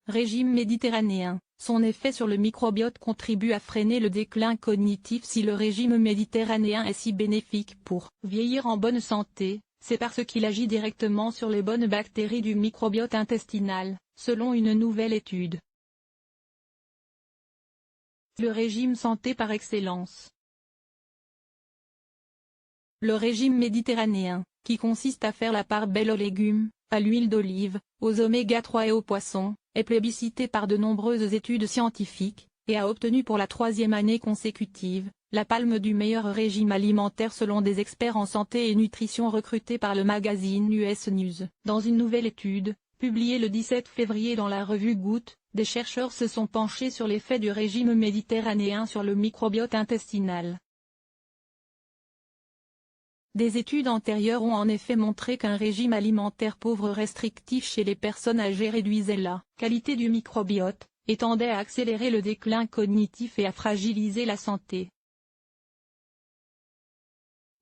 Régime méditerranéen. Son effet sur le microbiote contribue à freiner le déclin cognitif. Si le régime méditerranéen est si bénéfique pour vieillir en bonne santé, c'est parce qu'il agit directement sur les bonnes bactéries du microbiote intestinal, selon une nouvelle étude. Le régime santé par excellence. Le régime méditerranéen, qui consiste à faire la part belle aux légumes, à l'huile d'olive, aux oméga 3 et aux poissons, est plébiscité par de nombreuses études scientifiques, et a obtenu pour la 3e année consécutive, la palme du meilleur régime alimentaire selon des experts en santé et nutrition recrutés par le magazine US News. Dans une nouvelle étude, publiée le 17 février dans la revue Good, des chercheurs se sont penchés sur l'effet du régime méditerranéen sur le microbiote intestinal. Des études antérieures ont en effet montré qu'un régime alimentaire pauvre restrictif chez les personnes âgées réduisait la qualité du microbiote, et tendait à accélérer le déclin cognitif et à fragiliser la santé.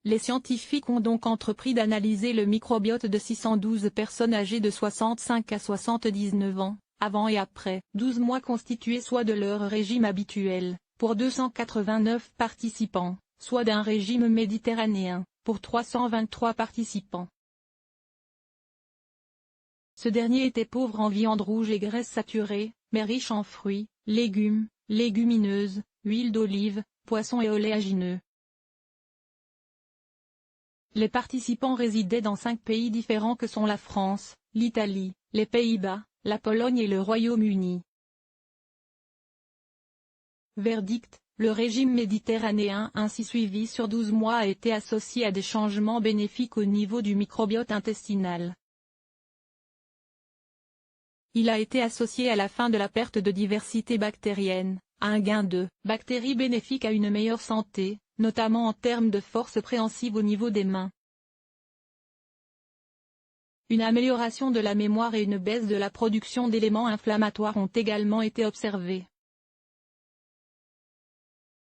Les scientifiques ont donc entrepris d'analyser le microbiote de 612 personnes âgées de 65 à 79 ans, avant et après 12 mois constitués soit de leur régime habituel, pour 289 participants, soit d'un régime méditerranéen, pour 323 participants. Ce dernier était pauvre en viande rouge et graisses saturées, mais riche en fruits, légumes, légumineuses, huile d'olive, poissons et oléagineux. Les participants résidaient dans 5 pays différents que sont la France, l'Italie, les Pays-Bas, la Pologne et le Royaume-Uni. Verdict, le régime méditerranéen ainsi suivi sur 12 mois a été associé à des changements bénéfiques au niveau du microbiote intestinal. Il a été associé à la fin de la perte de diversité bactérienne, à un gain de bactéries bénéfiques à une meilleure santé, notamment en termes de force préhensive au niveau des mains. Une amélioration de la mémoire et une baisse de la production d'éléments inflammatoires ont également été observées.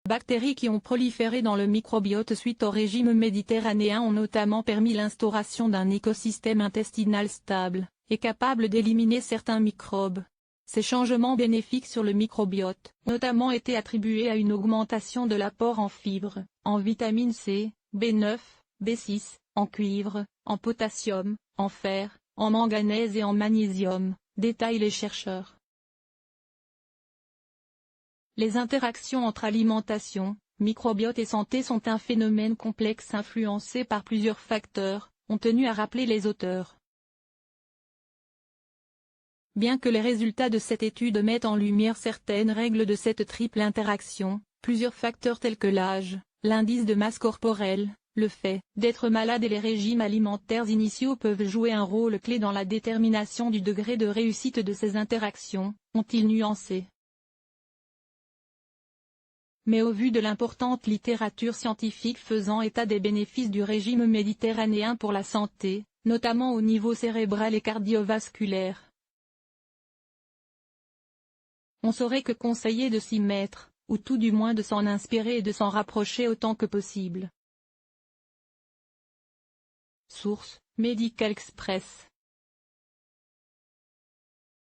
Les bactéries qui ont proliféré dans le microbiote suite au régime méditerranéen ont notamment permis l'instauration d'un écosystème intestinal stable, et capable d'éliminer certains microbes. Ces changements bénéfiques sur le microbiote ont notamment été attribués à une augmentation de l'apport en fibres, en vitamine C, B9, B6, en cuivre, en potassium, en fer, en manganèse et en magnésium, détaillent les chercheurs. Les interactions entre alimentation, microbiote et santé sont un phénomène complexe influencé par plusieurs facteurs, ont tenu à rappeler les auteurs. Bien que les résultats de cette étude mettent en lumière certaines règles de cette triple interaction, plusieurs facteurs tels que l'âge, l'indice de masse corporelle, le fait d'être malade et les régimes alimentaires initiaux peuvent jouer un rôle clé dans la détermination du degré de réussite de ces interactions, ont-ils nuancé. Mais au vu de l'importante littérature scientifique faisant état des bénéfices du régime méditerranéen pour la santé, notamment au niveau cérébral et cardiovasculaire, on saurait que conseiller de s'y mettre, ou tout du moins de s'en inspirer et de s'en rapprocher autant que possible. Source: Medical Express.